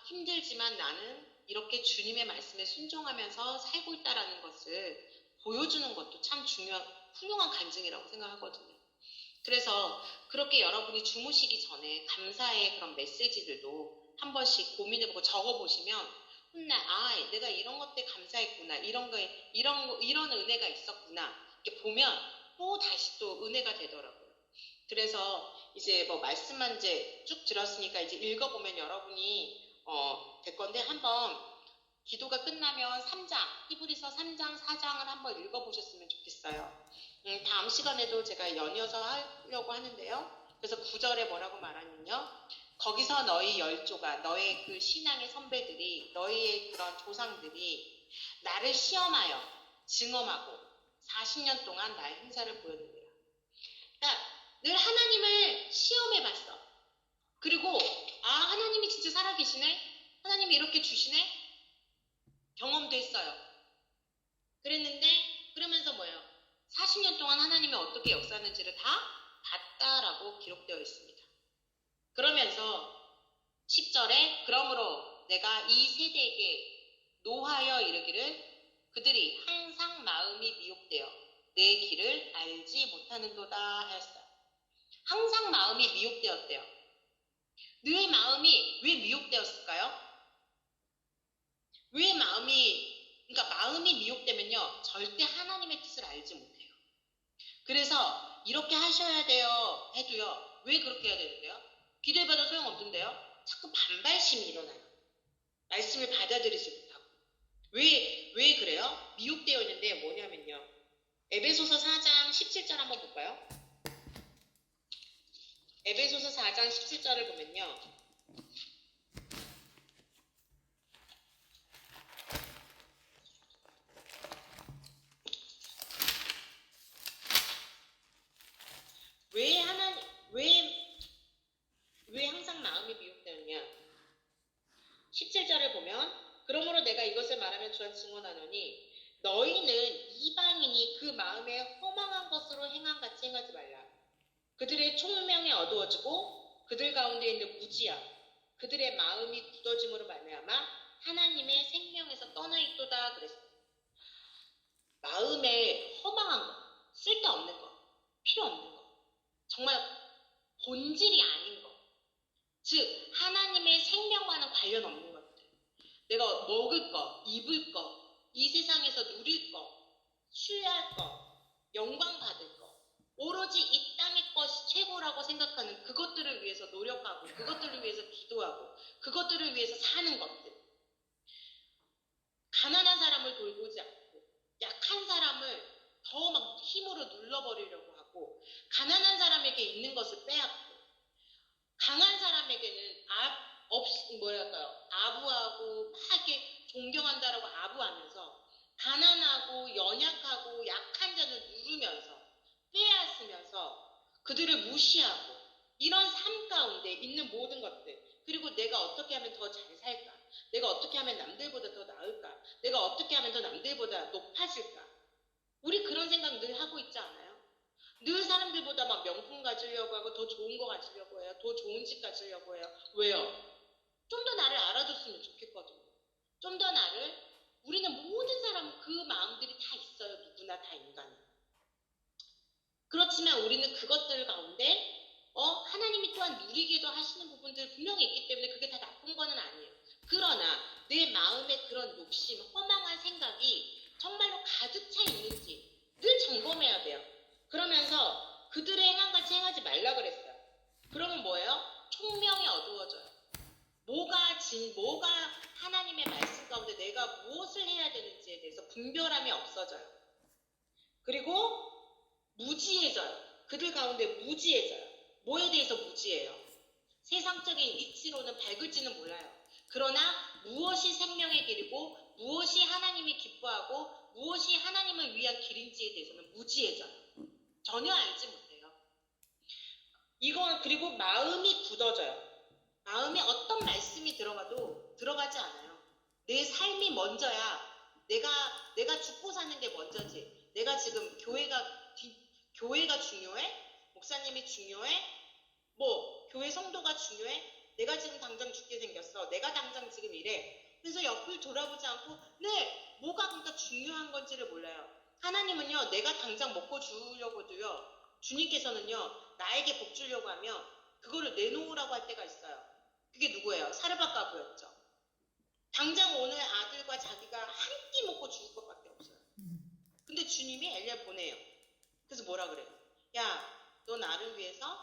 S1: 힘들지만 나는 이렇게 주님의 말씀에 순종하면서 살고 있다라는 것을 보여주는 것도 참 훌륭한 간증이라고 생각하거든요. 그래서 그렇게 여러분이 주무시기 전에 감사의 그런 메시지들도 한 번씩 고민해보고 적어보시면 훗날 내가 이런 것 때문에 감사했구나, 이런 은혜가 있었구나 이렇게 보면 또 다시 또 은혜가 되더라고요. 그래서 이제 뭐 말씀만 이제 쭉 들었으니까 이제 읽어보면 여러분이 될 건데 한번 기도가 끝나면 3장, 히브리서 3장, 4장을 한번 읽어보셨으면 좋겠어요. 다음 시간에도 제가 연이어서 하려고 하는데요. 그래서 9절에 뭐라고 말하냐면요. 거기서 너희 열조가, 너의 그 신앙의 선배들이, 너희의 그런 조상들이 나를 시험하여 증험하고 40년 동안 나의 행사를 보여드려요. 그러니까 늘 하나님을 시험해봤어. 그리고 하나님이 진짜 살아계시네? 하나님이 이렇게 주시네? 경험도 했어요. 그랬는데 그러면서 뭐예요? 40년 동안 하나님이 어떻게 역사하는지를 다 봤다라고 기록되어 있습니다. 그러면서 10절에 그러므로 내가 이 세대에게 노하여 이르기를 그들이 항상 마음이 미혹되어 내 길을 알지 못하는도다 하였어요. 항상 마음이 미혹되었대요. 늘 마음이 왜 미혹되었을까요? 그러니까 마음이 미혹되면요 절대 하나님의 뜻을 알지 못해요. 그래서 이렇게 하셔야 돼요 해도요 왜 그렇게 해야 되는데요? 기도해봐도 소용없던데요? 자꾸 반발심이 일어나요. 말씀을 받아들이지 못하고. 왜 그래요? 미혹되어 있는데 뭐냐면요. 에베소서 4장 17절 한번 볼까요? 에베소서 4장 17절을 보면요. 왜 항상 마음이 미혹되느냐? 17절을 보면 그러므로 내가 이것을 말하며 주와 증언하노니 너희는 이방인이 그 마음에 허망한 것으로 행함같이 행하지 말라. 그들의 총명이 어두워지고 그들 가운데 있는 무지함, 그들의 마음이 굳어짐으로 말미암아 하나님의 생명에서 떠나 있도다 그랬어요. 마음에 허망한 거, 쓸데없는 거, 필요 없는 거, 정말 본질이 아닌 거, 즉 하나님의 생명과는 관련 없는 것들, 내가 먹을 거, 입을 거, 이 세상에서 누릴 거, 취할 거, 영광 받을 거, 오로지 이 땅의 것이 최고라고 생각하는 그것들을 위해서 노력하고, 그것들을 위해서 기도하고, 그것들을 위해서 사는 것들, 가난한 사람을 돌보지 않고 약한 사람을 더 막 힘으로 눌러버리려고 하고, 가난한 사람에게 있는 것을 빼앗고, 강한 사람에게는 아부하고 막 이렇게 존경한다라고 아부하면서, 가난하고 연약하고 약한 자를 누르면서 빼앗으면서 그들을 무시하고, 이런 삶 가운데 있는 모든 것들, 그리고 내가 어떻게 하면 더 잘 살까, 내가 어떻게 하면 남들보다 더 나을까, 내가 어떻게 하면 더 남들보다 높아질까, 우리 그런 생각 늘 하고 있지 않아요? 늘 사람들보다 막 명품 가지려고 하고, 더 좋은 거 가지려고 해요. 더 좋은 집 가지려고 해요. 왜요? 좀 더 나를 알아줬으면 좋겠거든요. 좀 더 나를, 우리는 모든 사람은 그 마음들이 다 있어요. 누구나 다 인간은. 그렇지만 우리는 그것들 가운데 하나님이 또한 누리게도 하시는 부분들 분명히 있기 때문에 그게 다 나쁜 거는 아니에요. 그러나 내 마음에 그런 욕심, 허망한 생각이 정말로 가득 차 있는지 늘 점검해야 돼요. 그러면서 그들의 행함같이 행하지 말라 그랬어요. 그러면 뭐예요? 총명이 어두워져요. 뭐가 하나님의 말씀 가운데 내가 무엇을 해야 되는지에 대해서 분별함이 없어져요. 그리고 무지해져요. 그들 가운데 무지해져요. 뭐에 대해서 무지해요? 세상적인 이치로는 밝을지는 몰라요. 그러나 무엇이 생명의 길이고, 무엇이 하나님이 기뻐하고, 무엇이 하나님을 위한 길인지에 대해서는 무지해져요. 전혀 알지 못해요. 그리고 마음이 굳어져요. 마음에 어떤 말씀이 들어가도 들어가지 않아요. 내 삶이 먼저야. 내가 죽고 사는 게 먼저지. 내가 지금 교회가 중요해? 목사님이 중요해? 교회 성도가 중요해? 내가 지금 당장 죽게 생겼어. 내가 당장 지금 이래. 그래서 옆을 돌아보지 않고 뭐가 그러니까 중요한 건지를 몰라요. 하나님은요, 내가 당장 먹고 죽으려고도요, 주님께서는요, 나에게 복 주려고 하면 그거를 내놓으라고 할 때가 있어요. 그게 누구예요? 사르밧가부였죠. 당장 오늘 아들과 자기가 한 끼 먹고 죽을 것밖에 없어요. 근데 주님이 엘리야 보내요. 그래서 뭐라 그래요? 야, 너 나를 위해서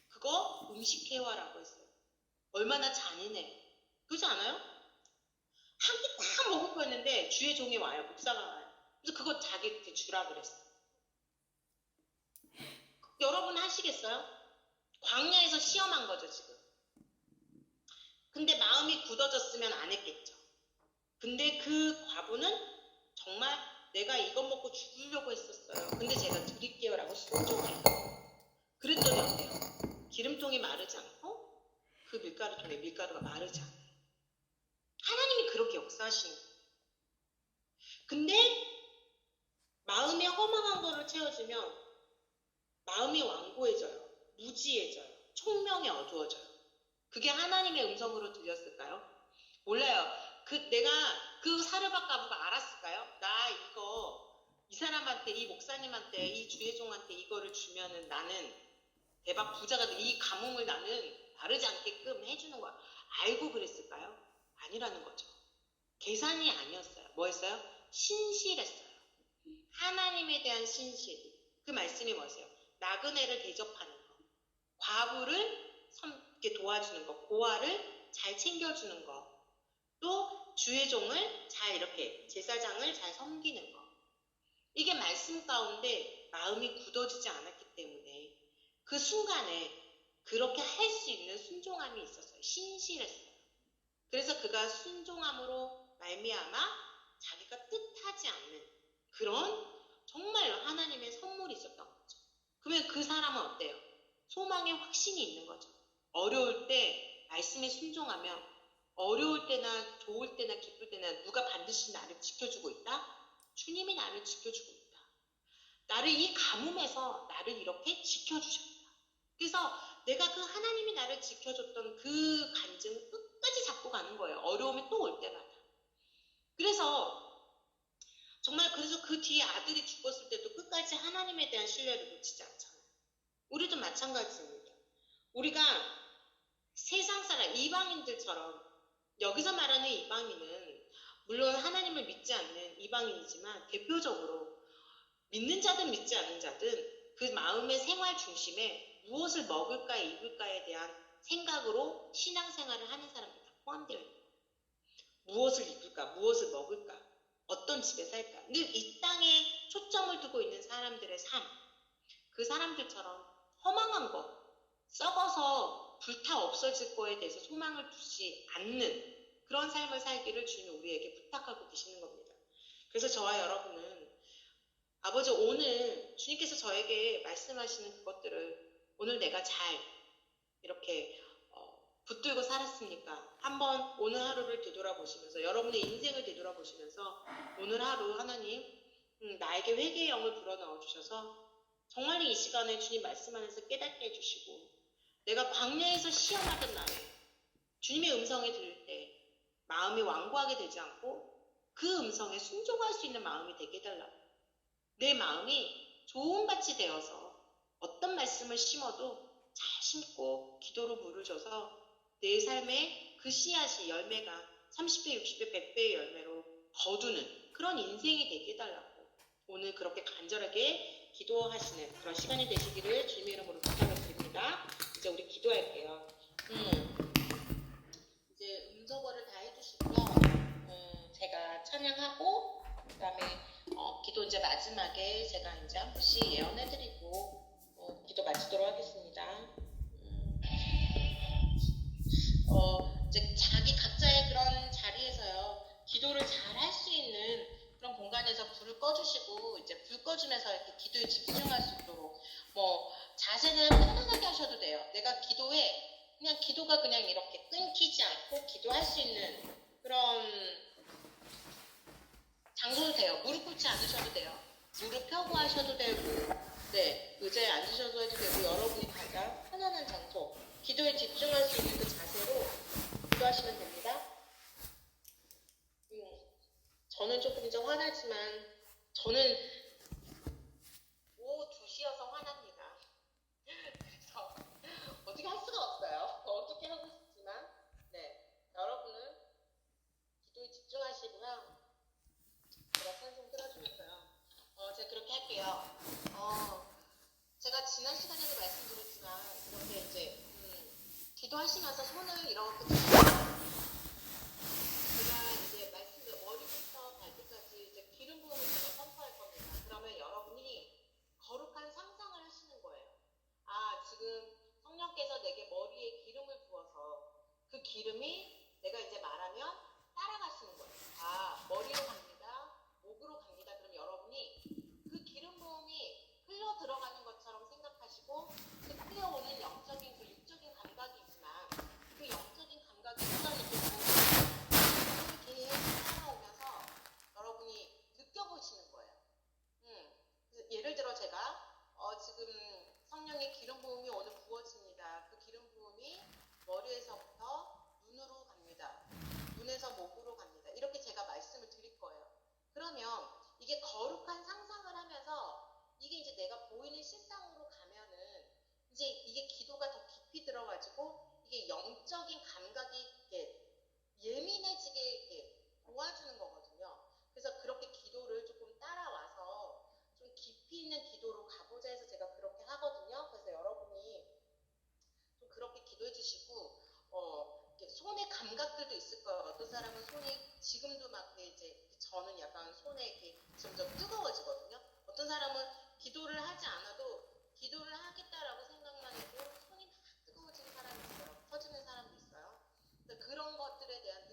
S1: 그거 음식 해와라고 했어요. 얼마나 잔인해. 그렇지 않아요? 한 끼 딱 먹을 거였는데 주의 종이 와요. 목사가 와요. 그래서 그거 자기한테 주라 그랬어요. 여러분 하시겠어요? 광야에서 시험한 거죠, 지금. 근데 마음이 굳어졌으면 안 했겠죠. 근데 그 과부는 정말 내가 이것 먹고 죽으려고 했었어요. 근데 제가 드릴게요 라고 순종해요. 그랬더니 어때요? 기름통이 마르지 않고 그 밀가루통에 밀가루가 마르지 않아요. 하나님이 그렇게 역사하시는 거예요. 근데 마음에 허망한 거를 채워주면 마음이 완고해져요. 무지해져요. 총명이 어두워져요. 그게 하나님의 음성으로 들렸을까요? 몰라요. 내가 그 사르밧가부가 알았을까요? 이 사람한테, 이 목사님한테, 이 주의종한테 이거를 주면은 나는 대박 부자가 돼. 이 가뭄을 나는 마르지 않게끔 해주는 거야. 알고 그랬을까요? 아니라는 거죠. 계산이 아니었어요. 뭐였어요? 신실했어요. 하나님에 대한 신실. 그 말씀이 뭐였어요? 나그네를 대접하는 거, 과부를 이렇게 도와주는 거, 고아를 잘 챙겨주는 거, 또 주의 종을 잘 이렇게 제사장을 잘 섬기는 거. 이게 말씀 가운데 마음이 굳어지지 않았기 때문에 그 순간에 그렇게 할 수 있는 순종함이 있었어요. 신실했어요. 그래서 그가 순종함으로 말미암아 자기가 뜻하지 않는 그런 정말로 하나님의 선물이 있었던 거죠. 그러면 그 사람은 어때요? 소망의 확신이 있는 거죠. 어려울 때 말씀에 순종하면 어려울 때나 좋을 때나 기쁠 때나 누가 반드시 나를 지켜주고 있다? 주님이 나를 지켜주고 있다. 나를 이 가뭄에서 나를 이렇게 지켜주셨다. 그래서 내가 그 하나님이 나를 지켜줬던 그 간증을 끝까지 잡고 가는 거예요. 어려움이 또 올 때마다. 그래서 정말 그래서 그 뒤에 아들이 죽었을 때도 끝까지 하나님에 대한 신뢰를 놓치지 않잖아요. 우리도 마찬가지입니다. 우리가 세상 사람, 이방인들처럼 여기서 말하는 이방인은 물론 하나님을 믿지 않는 이방인이지만 대표적으로 믿는 자든 믿지 않는 자든 그 마음의 생활 중심에 무엇을 먹을까 입을까에 대한 생각으로 신앙생활을 하는 사람들 다 포함되어 있는 거예요. 무엇을 입을까, 무엇을 먹을까, 어떤 집에 살까. 늘 이 땅에 초점을 두고 있는 사람들의 삶, 그 사람들처럼 허망한 것, 썩어서 불타 없어질 거에 대해서 소망을 두지 않는 그런 삶을 살기를 주님이 우리에게 부탁하고 계시는 겁니다. 그래서 저와 여러분은 아버지 오늘 주님께서 저에게 말씀하시는 그것들을 오늘 내가 잘 이렇게 붙들고 살았습니까? 한번 오늘 하루를 되돌아보시면서 여러분의 인생을 되돌아보시면서 오늘 하루 하나님 나에게 회개의 영을 불어넣어 주셔서 정말 이 시간에 주님 말씀하면서 깨닫게 해주시고 내가 광야에서 시험하던 날에 주님의 음성을 들을 때 마음이 완고하게 되지 않고 그 음성에 순종할 수 있는 마음이 되게 해달라고. 내 마음이 좋은 밭이 되어서 어떤 말씀을 심어도 잘 심고 기도로 물을 줘서 내 삶에 그 씨앗이 열매가 30배, 60배, 100배의 열매로 거두는 그런 인생이 되게 해달라고 오늘 그렇게 간절하게 기도하시는 그런 시간이 되시기를 주님의 이름으로 부탁을 드립니다. 이제 우리 기도할게요. 이제 음소거를 다 해주시고요. 제가 찬양하고 그다음에 기도 이제 마지막에 제가 이제 한 분씩 예언해드리고 기도 마치도록 하겠습니다. 이제 자기 각자의 그런 자리에서요 기도를 잘 할 수 있는 그런 공간에서 불을 꺼주시고 이제 불 꺼주면서 이렇게 기도에 집중할 수 있도록 뭐 자세는 편안하게 하셔도 돼요. 내가 기도에 그냥 기도가 그냥 이렇게 끊기지 않고 기도할 수 있는 그런 장소도 돼요. 무릎 꿇지 않으셔도 돼요. 무릎 펴고 하셔도 되고 네 의자에 앉으셔도 해도 되고 여러분이 가장 편안한 장소 기도에 집중할 수 있는 그 자세로 기도하시면 됩니다. 저는 조금 이제 화나지만 저는 오후 2시여서 화납니다. 그래서 어떻게 할 수가 없어요. 어떻게 하고 싶지만 네 여러분은 기도에 집중하시고요. 제가 찬송 틀어주면서요. 제가 그렇게 할게요. 제가 지난 시간에도 말씀드렸지만 이렇게 이제 기도하시면서 손을 이렇게 드시고요. 제가 이제 말씀드린 머리부터 발끝까지 이제 기름 부음을 제가 선포할 겁니다. 그러면 여러분이 거룩한 상상을 하시는 거예요. 아, 지금 성령께서 내게 머리에 기름을 부어서 그 기름이 내가 이제 말하면 따라가시는 거예요. 아, 머리로 갑니다. 목으로 갑니다. 그럼 여러분이 그 기름 부음이 흘러 들어가는 것처럼 생각하시고 그 흘러오는 영적인 그 육적인 감각이 있지만 그 영적인 감각이 계속 따라오면서 여러분이 느껴보시는 거예요. 예를 들어 제가 지금 성령의 기름 부음이 오늘 부어집니다. 그 기름 부음이 머리에서부터 눈으로 갑니다. 눈에서 목으로 갑니다. 이렇게 제가 말씀을 드릴 거예요. 그러면 이게 거룩한 상상을 하면서 이게 이제 내가 보이는 실상으로 가면은 이제 이게 기도가 더 깊이 들어가지고 이게 영적인 감각이 이렇게 예민해지게 이렇게 도와주는 거거든요. 그래서 그렇게 기도를 조금 따라와서 좀 깊이 있는 기도로 가보자 해서 제가 그렇게 하거든요. 그래서 여러분이 좀 그렇게 기도해 주시고 손의 감각들도 있을 거예요. 어떤 사람은 손이 지금도 막 이제 저는 약간 손에 이렇게 점점 뜨거워지거든요. 어떤 사람은 기도를 하지 않아도 기도를 하겠다라고 생각만 해도 손이 막 뜨거워지는 사람이 있어요. 터지는 사람도 있어요. 그런 것들에 대한